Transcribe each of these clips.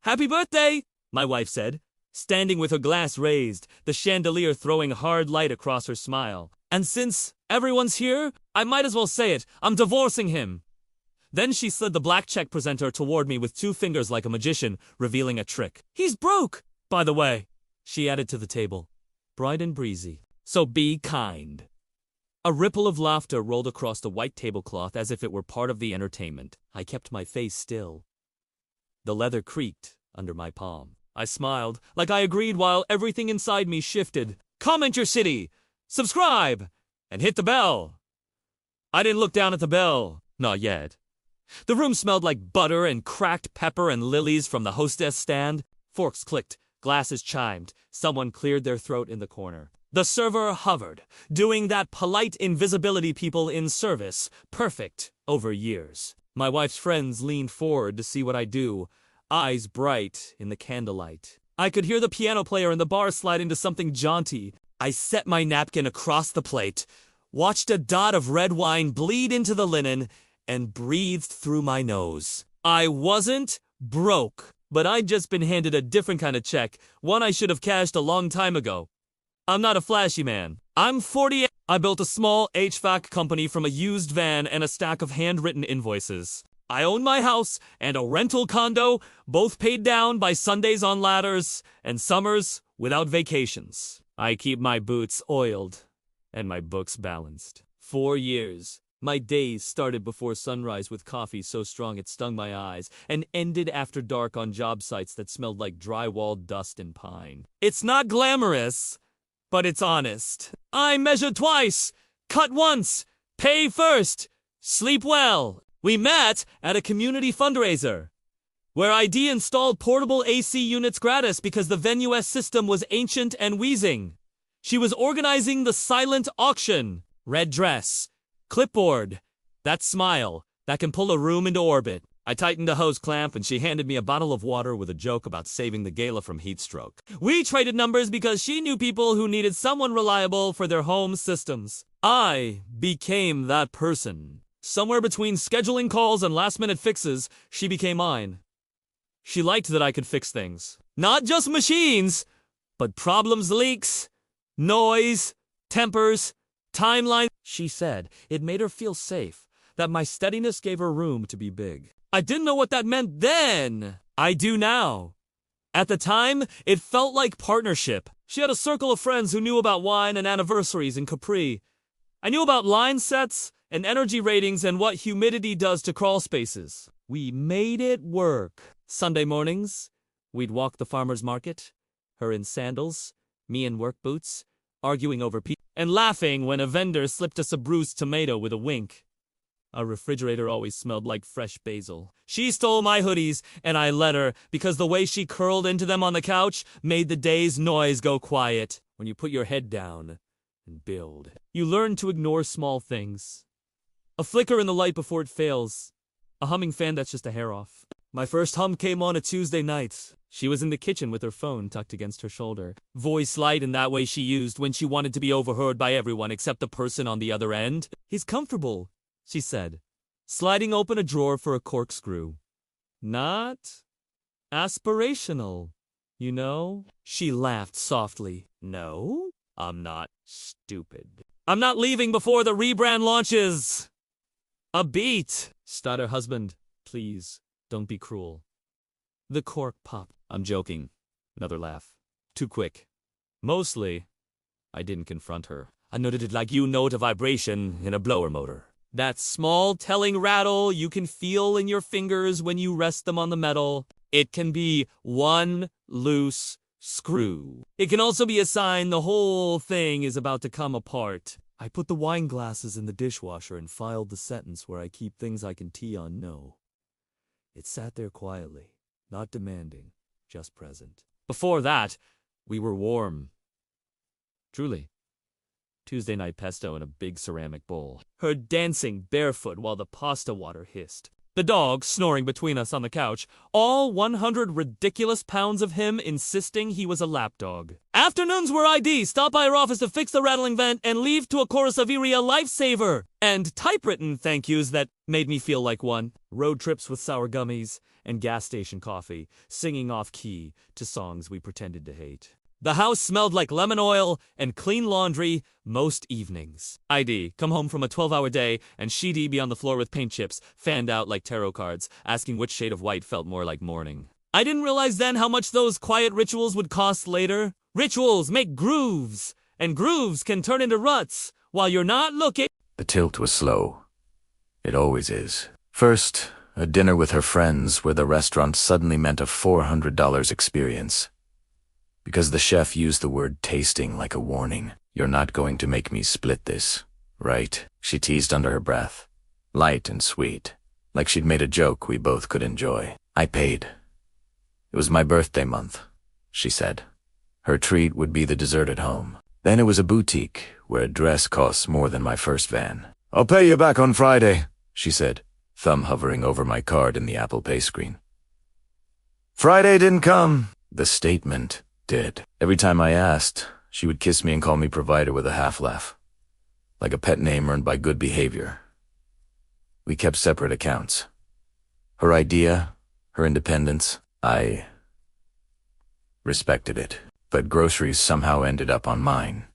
"Happy birthday," my wife said, standing with her glass raised, the chandelier throwing hard light across her smile. "And since everyone's here, I might as well say it. I'm divorcing him." Then she slid the black check presenter toward me with 2 fingers like a magician, revealing a trick. "He's broke, by the way," she added to the table, bright and breezy. "So be kind." A ripple of laughter rolled across the white tablecloth as if it were part of the entertainment. I kept my face still. The leather creaked under my palm. I smiled, like I agreed, while everything inside me shifted. "Comment your city, subscribe, and hit the bell." I didn't look down at the bell. Not yet. The room smelled like butter and cracked pepper and lilies from the hostess stand. Forks clicked, glasses chimed, someone cleared their throat in the corner. The server hovered, doing that polite invisibility people in service, perfect over years. My wife's friends leaned forward to see what I do, eyes bright in the candlelight. I could hear the piano player in the bar slide into something jaunty. I set my napkin across the plate, watched a dot of red wine bleed into the linen, and breathed through my nose. I wasn't broke, but I'd just been handed a different kind of check, one I should have cashed a long time ago. I'm not a flashy man. I'm 48. I built a small HVAC company from a used van and a stack of handwritten invoices. I own my house and a rental condo, both paid down by Sundays on ladders and summers without vacations. I keep my boots oiled and my books balanced. 4 years. My days started before sunrise with coffee so strong it stung my eyes, and ended after dark on job sites that smelled like drywall dust and pine. It's not glamorous, but it's honest. I measure twice, cut once, pay first, sleep well. We met at a community fundraiser, where ID installed portable AC units gratis because the Venue system was ancient and wheezing. She was organizing the silent auction. Red dress, clipboard, that smile that can pull a room into orbit. I tightened the hose clamp and she handed me a bottle of water with a joke about saving the gala from heat stroke. We traded numbers because she knew people who needed someone reliable for their home systems. I became that person. Somewhere between scheduling calls and last-minute fixes, she became mine. She liked that I could fix things. Not just machines, but problems, leaks, noise, tempers, timeline. She said it made her feel safe, that my steadiness gave her room to be big. I didn't know what that meant then. I do now. At the time, it felt like partnership. She had a circle of friends who knew about wine and anniversaries in Capri. I knew about line sets and energy ratings and what humidity does to crawl spaces. We made it work. Sunday mornings, we'd walk the farmer's market, her in sandals, me in work boots, arguing over and laughing when a vendor slipped us a bruised tomato with a wink. Our refrigerator always smelled like fresh basil. She stole my hoodies, and I let her, because the way she curled into them on the couch made the day's noise go quiet. When you put your head down and build, you learn to ignore small things. A flicker in the light before it fails. A humming fan that's just a hair off. My first hum came on a Tuesday night. She was in the kitchen with her phone tucked against her shoulder. Voice light in that way she used when she wanted to be overheard by everyone except the person on the other end. "He's comfortable," she said, sliding open a drawer for a corkscrew. "Not aspirational, you know?" She laughed softly. "No, I'm not stupid. I'm not leaving before the rebrand launches." "A beat," stuttered her husband. "Please, don't be cruel." The cork popped. "I'm joking." Another laugh. Too quick. Mostly, I didn't confront her. I noted it like you note a vibration in a blower motor. That small telling rattle you can feel in your fingers when you rest them on the metal. It can be one loose screw. It can also be a sign the whole thing is about to come apart. I put the wine glasses in the dishwasher and filed the sentence where I keep things I can tea on no. It sat there quietly, not demanding, just present. Before that, we were warm. Truly. Tuesday night pesto in a big ceramic bowl. Her dancing barefoot while the pasta water hissed. The dog snoring between us on the couch. All 100 ridiculous pounds of him insisting he was a lapdog. Afternoons were ID. Stop by her office to fix the rattling vent and leave to a chorus of Erie a lifesaver. And typewritten thank yous that made me feel like one. Road trips with sour gummies and gas station coffee, singing off-key to songs we pretended to hate. The house smelled like lemon oil and clean laundry most evenings. I'd come home from a 12-hour day and she'd be on the floor with paint chips, fanned out like tarot cards, asking which shade of white felt more like morning. I didn't realize then how much those quiet rituals would cost later. Rituals make grooves, and grooves can turn into ruts while you're not looking. The tilt was slow. It always is. First, a dinner with her friends where the restaurant suddenly meant a $400 experience. Because the chef used the word tasting like a warning. You're not going to make me split this, right? She teased under her breath. Light and sweet, like she'd made a joke we both could enjoy. I paid. It was my birthday month, she said. Her treat would be the dessert at home. Then it was a boutique where a dress costs more than my first van. I'll pay you back on Friday, she said, thumb hovering over my card in the Apple Pay screen. Friday didn't come. The statement did. Every time I asked, she would kiss me and call me provider with a half laugh, like a pet name earned by good behavior. We kept separate accounts. Her idea, her independence, I respected it. But groceries somehow ended up on mine,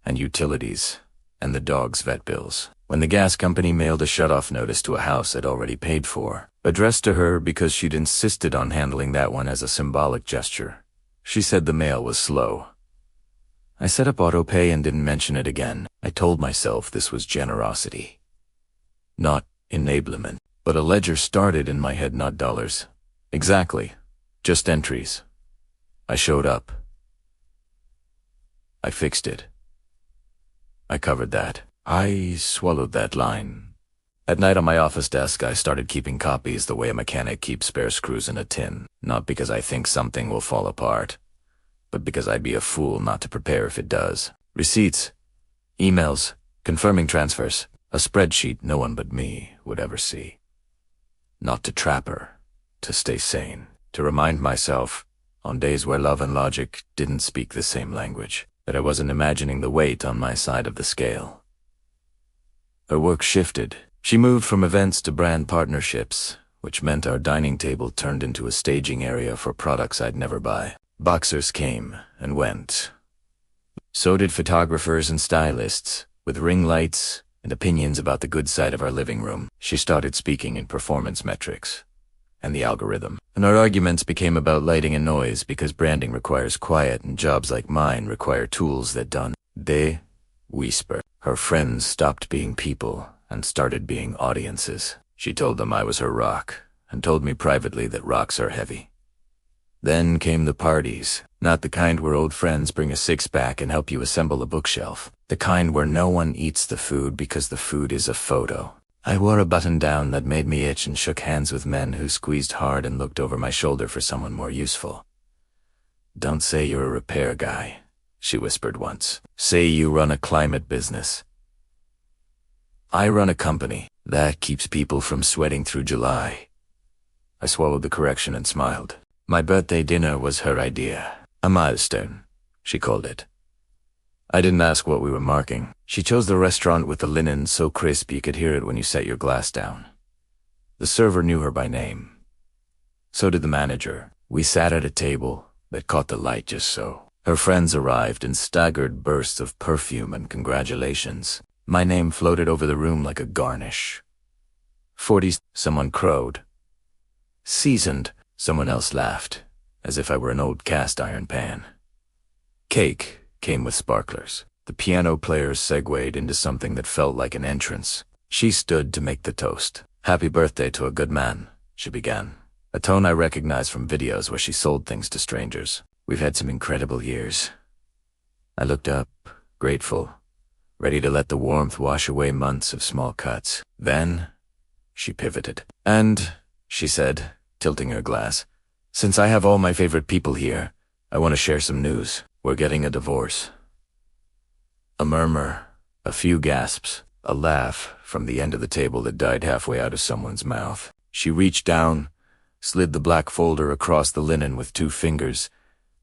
and utilities, and the dog's vet bills. When the gas company mailed a shut-off notice to a house I'd already paid for, addressed to her because she'd insisted on handling that one as a symbolic gesture, she said the mail was slow. I set up autopay and didn't mention it again. I told myself this was generosity, not enablement. But a ledger started in my head, not dollars. Exactly. Just entries. I showed up. I fixed it. I covered that. I swallowed that line. At night on my office desk, I started keeping copies the way a mechanic keeps spare screws in a tin. Not because I think something will fall apart, but because I'd be a fool not to prepare if it does. Receipts, emails, confirming transfers, a spreadsheet no one but me would ever see. Not to trap her, to stay sane, to remind myself, on days where love and logic didn't speak the same language, that I wasn't imagining the weight on my side of the scale. Her work shifted. She moved from events to brand partnerships, which meant our dining table turned into a staging area for products I'd never buy. Boxers came and went. So did photographers and stylists, with ring lights and opinions about the good side of our living room. She started speaking in performance metrics and the algorithm. And our arguments became about lighting and noise because branding requires quiet and jobs like mine require tools that don't. They whisper. Her friends stopped being people and started being audiences. She told them I was her rock and told me privately that rocks are heavy. Then came the parties, not the kind where old friends bring a six-pack and help you assemble a bookshelf. The kind where no one eats the food because the food is a photo. I wore a button-down that made me itch and shook hands with men who squeezed hard and looked over my shoulder for someone more useful. Don't say you're a repair guy, she whispered once. Say you run a climate business. I run a company. That keeps people from sweating through July. I swallowed the correction and smiled. My birthday dinner was her idea. A milestone, she called it. I didn't ask what we were marking. She chose the restaurant with the linen so crisp you could hear it when you set your glass down. The server knew her by name. So did the manager. We sat at a table that caught the light just so. Her friends arrived in staggered bursts of perfume and congratulations. My name floated over the room like a garnish. 40s, someone crowed. Seasoned, someone else laughed, as if I were an old cast-iron pan. Cake came with sparklers. The piano players segued into something that felt like an entrance. She stood to make the toast. Happy birthday to a good man, she began, a tone I recognized from videos where she sold things to strangers. We've had some incredible years. I looked up, grateful, ready to let the warmth wash away months of small cuts. Then, she pivoted. And, she said, tilting her glass, since I have all my favorite people here, I want to share some news. We're getting a divorce. A murmur, a few gasps, a laugh from the end of the table that died halfway out of someone's mouth. She reached down, slid the black folder across the linen with 2 fingers,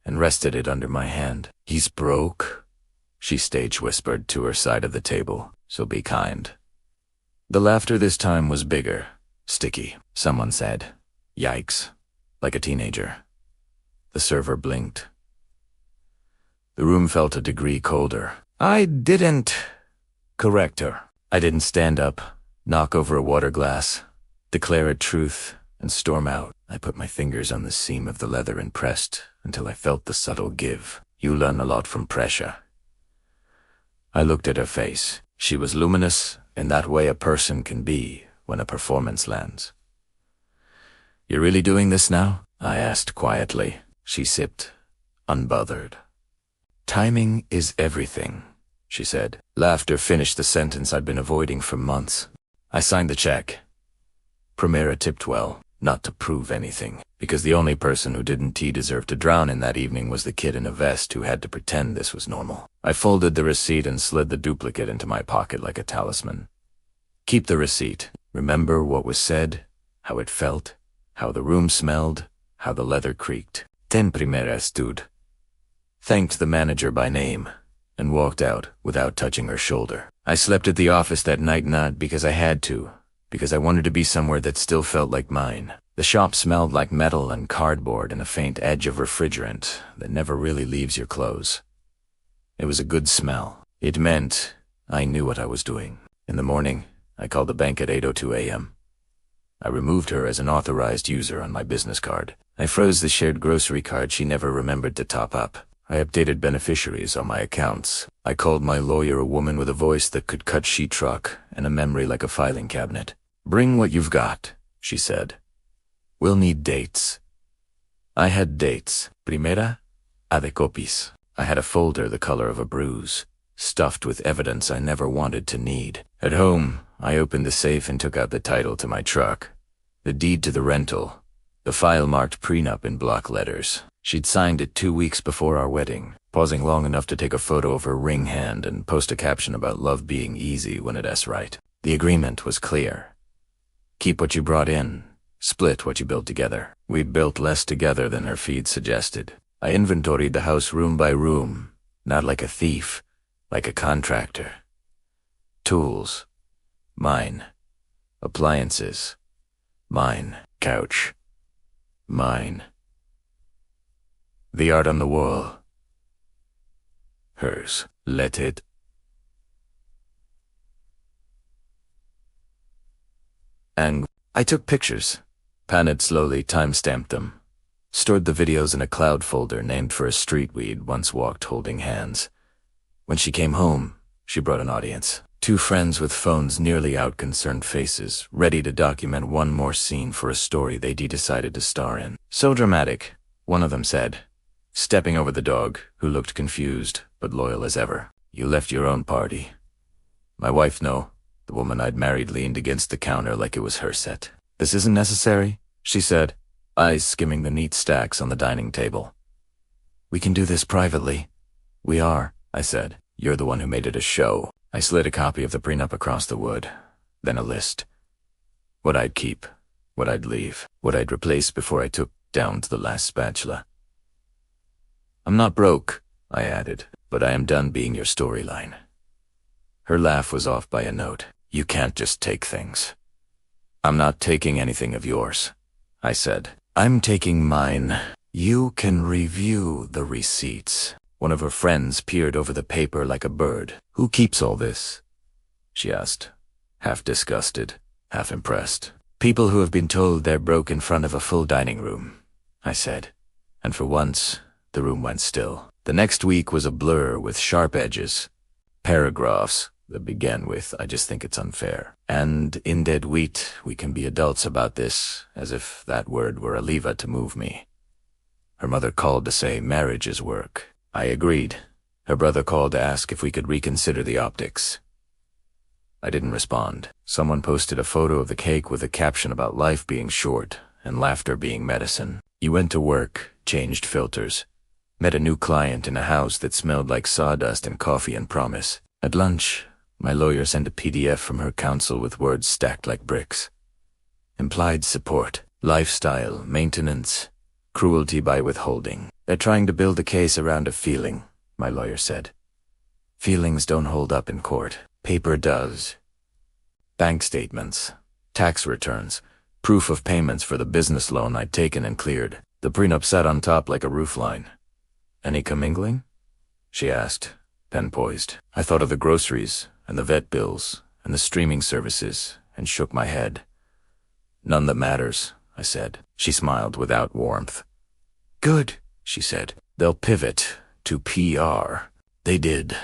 and rested it under my hand. He's broke, she stage whispered to her side of the table, so be kind. The laughter this time was bigger, sticky. Someone said, yikes. like a teenager. The server blinked. The room felt a degree colder. I didn't correct her. I didn't stand up, knock over a water glass, declare a truth, and storm out. I put my fingers on the seam of the leather and pressed until I felt the subtle give. You learn a lot from pressure. I looked at her face. She was luminous in that way a person can be when a performance lands. "You're really doing this now?" I asked quietly. She sipped, unbothered. "Timing is everything," she said. Laughter finished the sentence I'd been avoiding for months. I signed the check. Primera tipped well, not to prove anything, because the only person who didn't deserve to drown in that evening was the kid in a vest who had to pretend this was normal. I folded the receipt and slid the duplicate into my pocket like a talisman. Keep the receipt. Remember what was said, how it felt, how the room smelled, how the leather creaked. Ten primeras, dude. Thanked the manager by name and walked out without touching her shoulder. I slept at the office that night not because I had to, because I wanted to be somewhere that still felt like mine. The shop smelled like metal and cardboard and a faint edge of refrigerant that never really leaves your clothes. It was a good smell. It meant I knew what I was doing. In the morning, I called the bank at 8:02 a.m. I removed her as an authorized user on my business card. I froze the shared grocery card she never remembered to top up. I updated beneficiaries on my accounts. I called my lawyer a woman with a voice that could cut sheetrock and a memory like a filing cabinet. "Bring what you've got," she said. "We'll need dates." I had dates. Primera, a de copies. I had a folder the color of a bruise, stuffed with evidence I never wanted to need. At home, I opened the safe and took out the title to my truck, the deed to the rental, the file marked prenup in block letters. She'd signed it 2 weeks before our wedding, pausing long enough to take a photo of her ring hand and post a caption about love being easy when it's right. The agreement was clear. Keep what you brought in, split what you built together. We'd built less together than her feed suggested. I inventoried the house room by room, not like a thief, like a contractor. Tools, mine. Appliances, mine. Couch, mine. The art on the wall, hers. Let it. And I took pictures, panned slowly, time-stamped them, stored the videos in a cloud folder named for a street we'd once walked holding hands. When she came home, she brought an audience. 2 friends with phones nearly out, concerned faces, ready to document one more scene for a story they decided to star in. "So dramatic," one of them said, stepping over the dog, who looked confused but loyal as ever. "You left your own party." My wife, no. The woman I'd married leaned against the counter like it was her set. "This isn't necessary," she said, eyes skimming the neat stacks on the dining table. "We can do this privately." "We are," I said. "You're the one who made it a show." I slid a copy of the prenup across the wood, then a list. What I'd keep, what I'd leave, what I'd replace before I took down to the last spatula. "I'm not broke," I added, "but I am done being your storyline." Her laugh was off by a note. "You can't just take things." "I'm not taking anything of yours," I said. "I'm taking mine. You can review the receipts." One of her friends peered over the paper like a bird. "Who keeps all this?" she asked, half disgusted, half impressed. "People who have been told they're broke in front of a full dining room," I said. And for once, the room went still. The next week was a blur with sharp edges, paragraphs that began with, "I just think it's unfair," and "in dead wheat, we can be adults about this," as if that word were a lever to move me. Her mother called to say marriage is work. I agreed. Her brother called to ask if we could reconsider the optics. I didn't respond. Someone posted a photo of the cake with a caption about life being short and laughter being medicine. You went to work, changed filters, met a new client in a house that smelled like sawdust and coffee and promise. At lunch, my lawyer sent a PDF from her counsel with words stacked like bricks. Implied support, lifestyle, maintenance, cruelty by withholding. "They're trying to build a case around a feeling," my lawyer said. "Feelings don't hold up in court. Paper does. Bank statements, tax returns, Proof of payments for the business loan I'd taken and cleared. The prenup sat on top like a roofline. Any commingling? She asked, pen poised. I thought of the groceries and the vet bills and the streaming services and shook my head. None that matters, I said. She smiled without warmth. Good, she said. They'll pivot to PR. They did.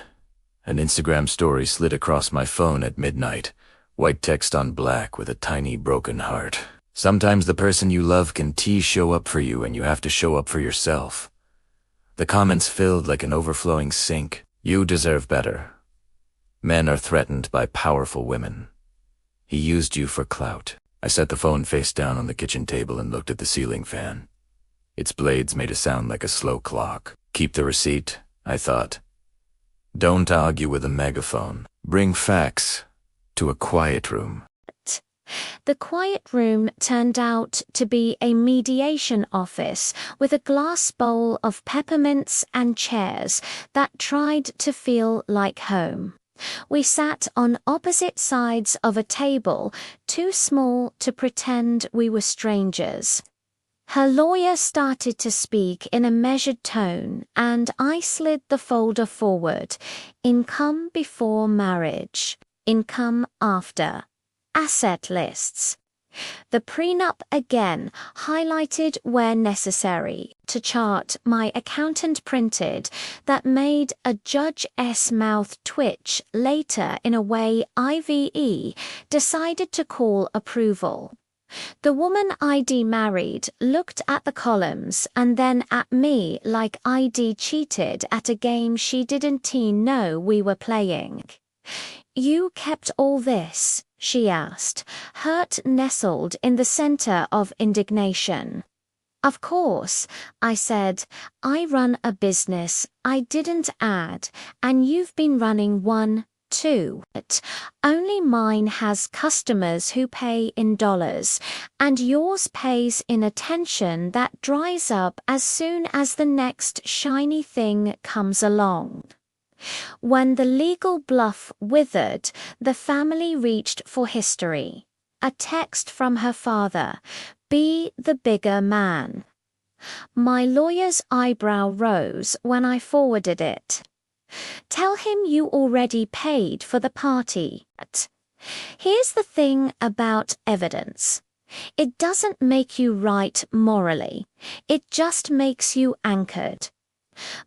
An Instagram story slid across my phone at midnight, white text on black with a tiny broken heart. Sometimes the person you love can show up for you and you have to show up for yourself. The comments filled like an overflowing sink. You deserve better. Men are threatened by powerful women. He used you for clout. I set the phone face down on the kitchen table and looked at the ceiling fan. Its blades made a sound like a slow clock. Keep the receipt, I thought. Don't argue with a megaphone. Bring facts to a quiet room. The quiet room turned out to be a mediation office with a glass bowl of peppermints and chairs that tried to feel like home. We sat on opposite sides of a table, too small to pretend we were strangers. Her lawyer started to speak in a measured tone, and I slid the folder forward. Income before marriage. Income after. Asset lists. The prenup again, highlighted where necessary, to chart my accountant printed, that made a judge's mouth twitch later in a way IVE decided to call approval. The woman I'd married looked at the columns and then at me like I'd cheated at a game she didn't know we were playing. You kept all this? She asked, hurt nestled in the center of indignation. Of course, I said. I run a business, I didn't add, and you've been running one, too. Only mine has customers who pay in dollars, and yours pays in attention that dries up as soon as the next shiny thing comes along. When the legal bluff withered, the family reached for history. A text from her father, "Be the bigger man." My lawyer's eyebrow rose when I forwarded it. Tell him you already paid for the party. Here's the thing about evidence. It doesn't make you right morally. It just makes you anchored.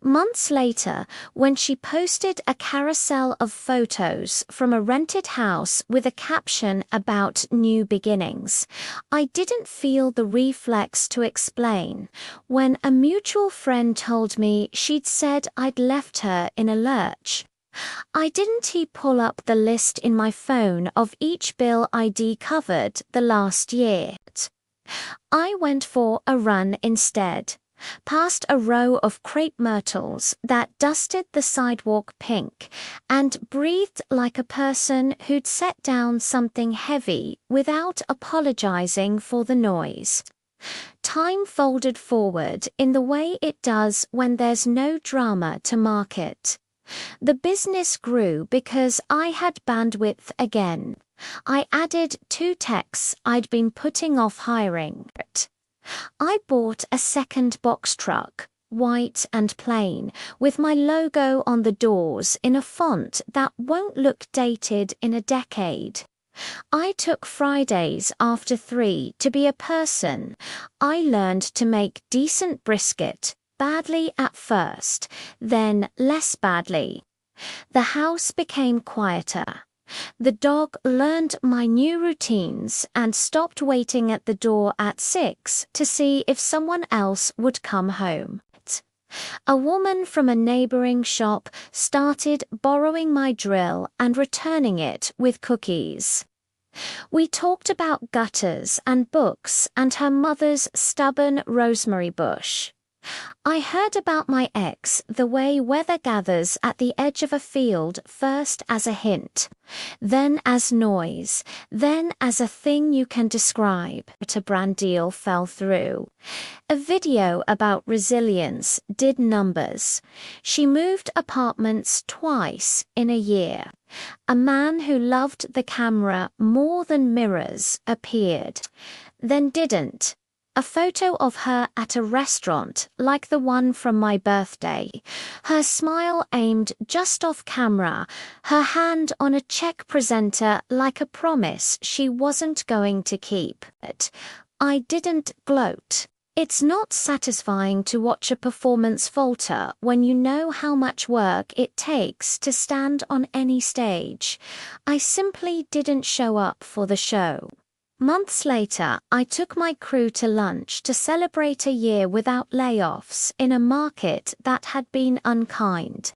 Months later, when she posted a carousel of photos from a rented house with a caption about new beginnings, I didn't feel the reflex to explain when a mutual friend told me she'd said I'd left her in a lurch. Didn't he pull up the list in my phone of each bill I'd covered the last year? I went for a run instead. Past a row of crepe myrtles that dusted the sidewalk pink, and breathed like a person who'd set down something heavy without apologizing for the noise. Time folded forward in the way it does when there's no drama to market. The business grew because I had bandwidth again. I added 2 techs I'd been putting off hiring. I bought a second box truck, white and plain, with my logo on the doors in a font that won't look dated in a decade. I took Fridays after 3 to be a person. I learned to make decent brisket, badly at first, then less badly. The house became quieter. The dog learned my new routines and stopped waiting at the door at 6 to see if someone else would come home. A woman from a neighboring shop started borrowing my drill and returning it with cookies. We talked about gutters and books and her mother's stubborn rosemary bush. I heard about my ex the way weather gathers at the edge of a field, first as a hint, then as noise, then as a thing you can describe. A brand deal fell through. A video about resilience did numbers. She moved apartments twice in a year. A man who loved the camera more than mirrors appeared. then didn't. A photo of her at a restaurant, like the one from my birthday. Her smile aimed just off camera, her hand on a check presenter like a promise she wasn't going to keep. But I didn't gloat. It's not satisfying to watch a performance falter when you know how much work it takes to stand on any stage. I simply didn't show up for the show. Months later, I took my crew to lunch to celebrate a year without layoffs in a market that had been unkind.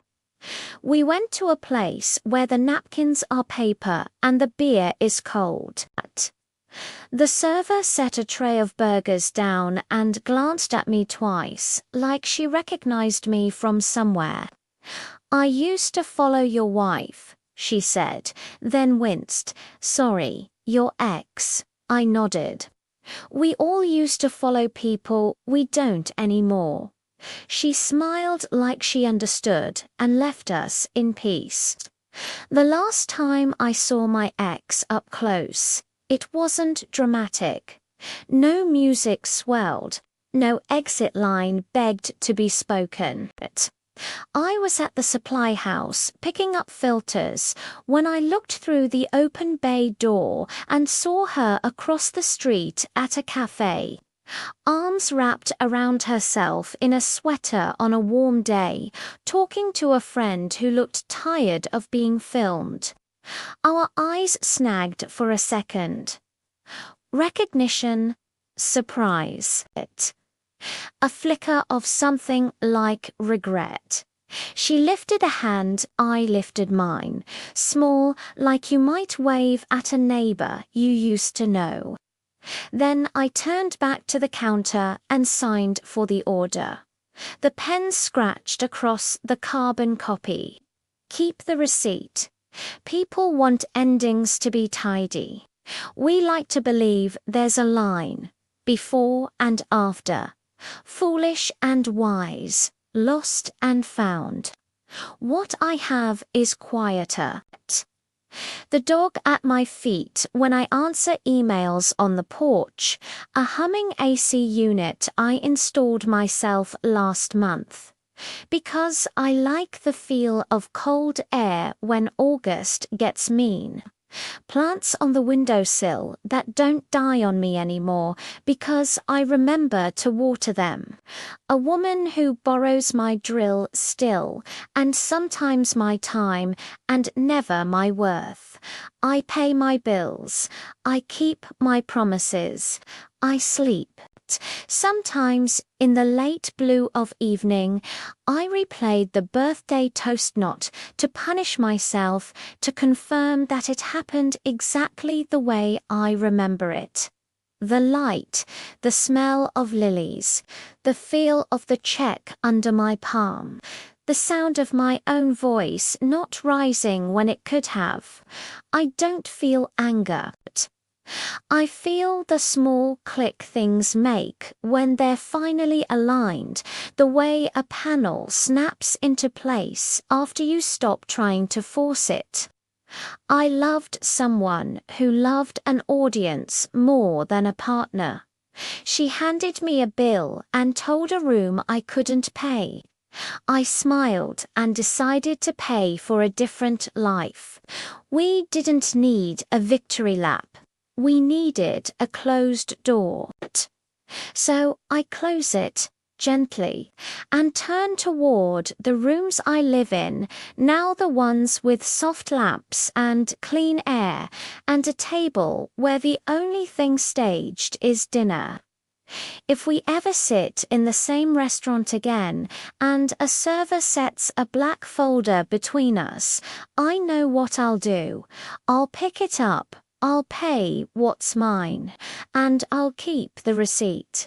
We went to a place where the napkins are paper and the beer is cold. The server set a tray of burgers down and glanced at me twice, like she recognized me from somewhere. "I used to follow your wife," she said, then winced. "Sorry, your ex." I nodded. "We all used to follow people we don't anymore." She smiled like she understood and left us in peace. The last time I saw my ex up close, it wasn't dramatic. No music swelled, no exit line begged to be spoken. I was at the supply house picking up filters when I looked through the open bay door and saw her across the street at a cafe. Arms wrapped around herself in a sweater on a warm day, talking to a friend who looked tired of being filmed. Our eyes snagged for a second. Recognition, surprise. A flicker of something like regret. She lifted a hand, I lifted mine, small, like you might wave at a neighbor you used to know. Then I turned back to the counter and signed for the order. The pen scratched across the carbon copy. Keep the receipt. People want endings to be tidy. We like to believe there's a line, before and after. Foolish and wise, lost and found. What I have is quieter. The dog at my feet when I answer emails on the porch, a humming AC unit I installed myself last month. Because I like the feel of cold air when August gets mean. Plants on the windowsill that don't die on me anymore because I remember to water them. A woman who borrows my drill still, and sometimes my time, and never my worth. I pay my bills. I keep my promises. I sleep. Sometimes, in the late blue of evening, I replayed the birthday toast knot to punish myself, to confirm that it happened exactly the way I remember it. The light, the smell of lilies, the feel of the check under my palm, the sound of my own voice not rising when it could have. I don't feel anger. I feel the small click things make when they're finally aligned, the way a panel snaps into place after you stop trying to force it. I loved someone who loved an audience more than a partner. She handed me a bill and told a room I couldn't pay. I smiled and decided to pay for a different life. We didn't need a victory lap. We needed a closed door. So I close it gently and turn toward the rooms I live in, now the ones with soft lamps and clean air and a table where the only thing staged is dinner. If we ever sit in the same restaurant again and a server sets a black folder between us, I know what I'll do. I'll pick it up. I'll pay what's mine, and I'll keep the receipt.